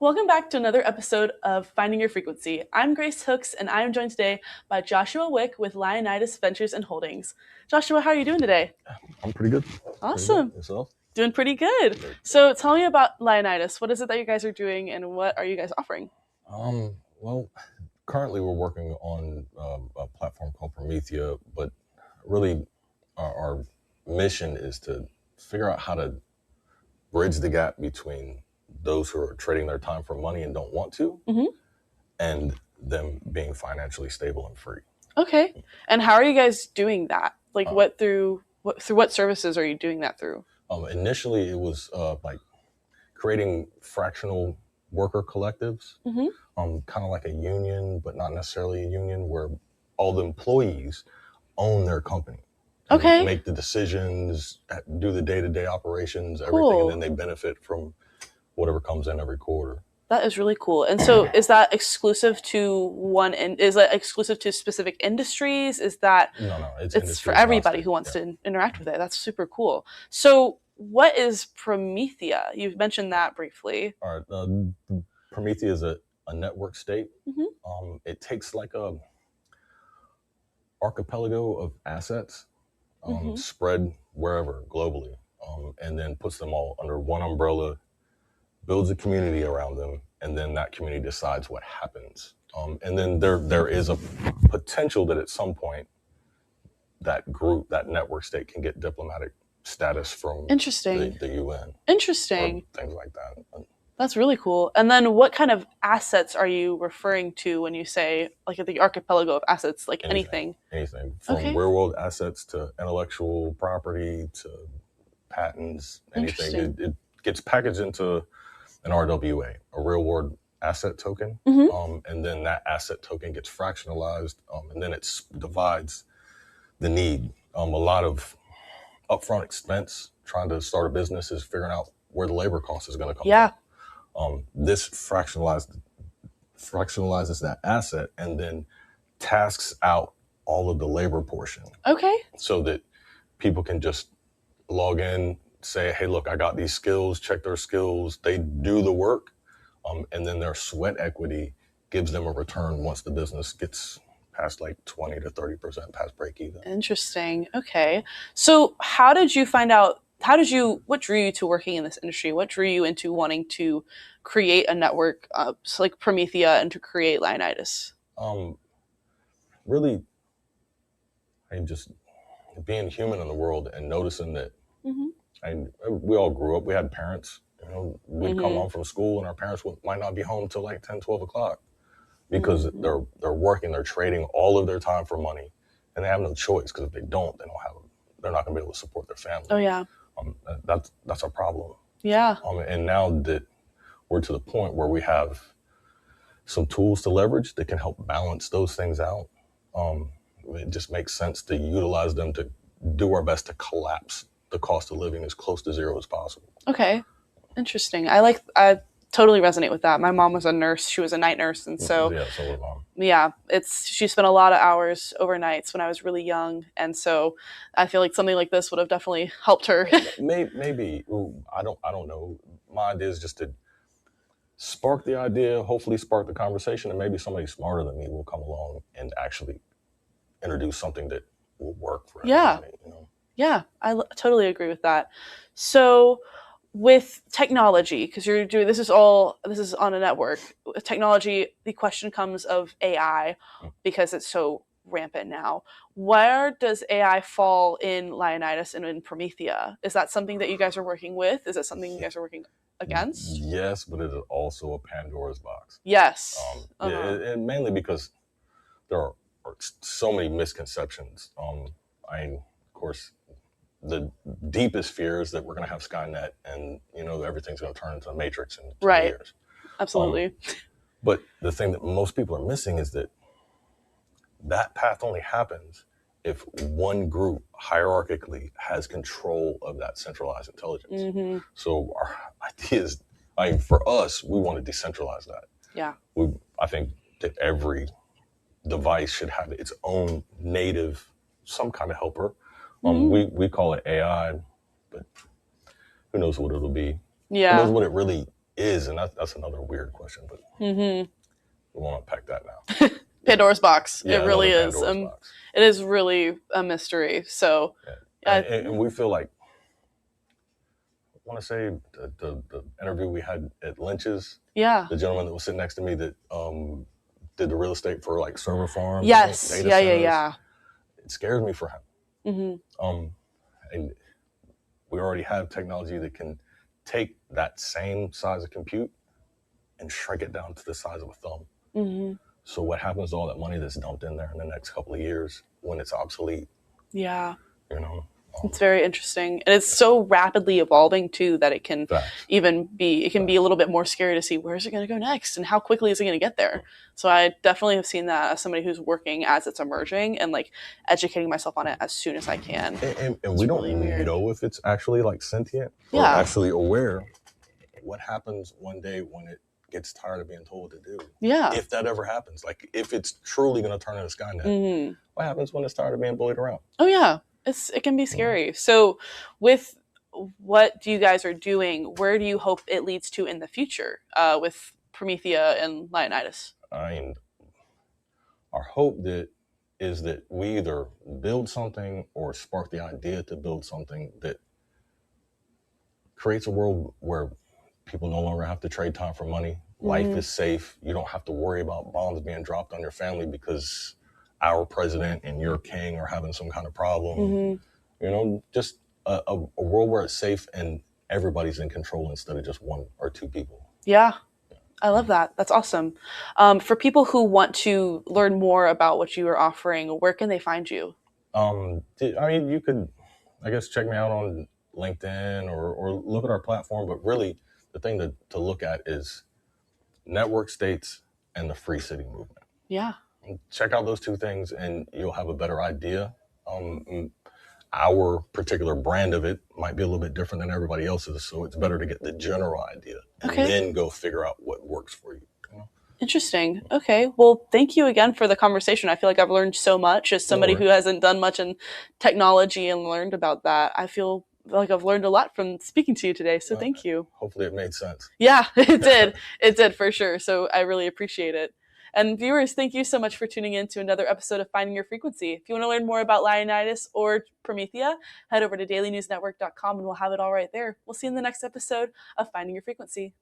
Welcome back to another episode of Finding Your Frequency. I'm Grace Hooks, and I am joined today by Joshua Wicke with Lyonides Ventures and Holdings. Joshua, how are you doing today? I'm pretty good. Awesome. Pretty good. Yourself? Doing pretty good. So tell me about Lyonides. What is it that you guys are doing, and what are you guys offering? Well, currently we're working on a platform called Promethea, but really our mission is to figure out how to bridge the gap between those who are trading their time for money and don't want to, and them being financially stable and free. Okay. And how are you guys doing that? Like, through what services are you doing that through? Initially, it was like creating fractional worker collectives, kind of like a union, but not necessarily a union, where all the employees own their company. Okay. Make the decisions, do the day-to-day operations, everything, Cool. and then they benefit from whatever comes in every quarter. That is really cool. And so is that exclusive to is that exclusive to specific industries? Is that No, it's for everybody who wants to interact with it? That's super cool. So what is Promethea? You've mentioned that briefly. All right. Promethea is a network state. It takes like a archipelago of assets spread wherever globally, and then puts them all under one umbrella, builds a community around them, and then that community decides what happens. And then there is a potential that at some point that group, that network state, can get diplomatic status from the UN. Interesting. Things like that. That's really cool. And then what kind of assets are you referring to when you say like the archipelago of assets, like anything? Anything from real world assets to intellectual property to patents, anything. It gets packaged into an RWA, a real world asset token. And then that asset token gets fractionalized, and then it divides the need. A lot of upfront expense trying to start a business is figuring out where the labor cost is going to come from. This fractionalizes that asset and then tasks out all of the labor portion. So that people can just log in, say, hey, look, I got these skills, check their skills, they do the work, and then their sweat equity gives them a return once the business gets past like 20 to 30% past break even. Interesting. Okay. So how did you find out, what drew you to working in this industry? What drew you into wanting to create a network like Promethea and to create Lyonides? Really, just being human in the world and noticing that we all grew up, we had parents, we'd come home from school and our parents might not be home till like 10, 12 o'clock because they're working, they're trading all of their time for money, and they have no choice, because if they don't, they're not gonna be able to support their family. Oh yeah. That's a problem. Yeah. And now that we're to the point where we have some tools to leverage that can help balance those things out, it just makes sense to utilize them to do our best to collapse the cost of living as close to zero as possible. Okay. Interesting. I totally resonate with that. My mom was a nurse. She was a night nurse. And so was Mom. Yeah, she spent a lot of hours overnights when I was really young. And so I feel like something like this would have definitely helped her. Maybe. I don't know. My idea is just to spark the idea, hopefully spark the conversation, and maybe somebody smarter than me will come along and actually introduce something that will work for everybody. Yeah, I totally agree with that. So with technology, because you're doing this is on a network. With technology, the question comes of AI, because it's so rampant now. Where does AI fall in Lyonides and in Promethea? Is that something that you guys are working with? Is it something you guys are working against? Yes, but it is also a Pandora's box. Yes. And mainly because there are so many misconceptions. Of course, the deepest fear is that we're going to have Skynet and everything's going to turn into a Matrix in 2 years. Absolutely. But the thing that most people are missing is that path only happens if one group hierarchically has control of that centralized intelligence. So our idea is, for us, we want to decentralize that. Yeah. I think that every device should have its own native, some kind of helper. We call it AI, but who knows what it'll be? Yeah. Who knows what it really is, and that's another weird question, but Mm-hmm. we won't unpack that now. Pandora's box. Yeah, It really is. Pandora's box. It is really a mystery. So, yeah. And we feel like, I want to say the interview we had at Lynch's. Yeah. The gentleman that was sitting next to me that did the real estate for like server farms. Yes. Data Yeah. centers. Yeah. It scares me for him. Mm-hmm. And we already have technology that can take that same size of compute and shrink it down to the size of a thumb. Mm-hmm. So what happens to all that money that's dumped in there in the next couple of years when it's obsolete? Yeah. You know? It's very interesting. And it's so rapidly evolving too that it can be a little bit more scary to see where's it going to go next and how quickly is it going to get there. So I definitely have seen that as somebody who's working as it's emerging and like educating myself on it as soon as I can. And we don't really know if it's actually like sentient or actually aware. What happens one day when it gets tired of being told what to do? Yeah. If that ever happens, like if it's truly going to turn into Skynet, what happens when it's tired of being bullied around? Oh yeah. It can be scary. So with what you guys are doing, where do you hope it leads to in the future with Promethea and Lyonides? I mean, our hope is that we either build something or spark the idea to build something that creates a world where people no longer have to trade time for money. Life is safe. You don't have to worry about bombs being dropped on your family because our president and your king are having some kind of problem. You know, just a world where it's safe and everybody's in control instead of just one or two people. Yeah, I love that. That's awesome. For people who want to learn more about what you are offering, where can they find you? I mean, you could, I guess, check me out on LinkedIn or look at our platform. But really, the thing to look at is network states and the free city movement. Yeah. Check out those two things and you'll have a better idea. Our particular brand of it might be a little bit different than everybody else's, so it's better to get the general idea and then go figure out what works for you. Interesting. Okay. Well, thank you again for the conversation. I feel like I've learned so much as somebody who hasn't done much in technology and learned about that. I feel like I've learned a lot from speaking to you today, so thank you. Hopefully it made sense. Yeah, it did. It did for sure. So I really appreciate it. And viewers, thank you so much for tuning in to another episode of Finding Your Frequency. If you want to learn more about Lyonides or Promethea, head over to dailynewsnetwork.com and we'll have it all right there. We'll see you in the next episode of Finding Your Frequency.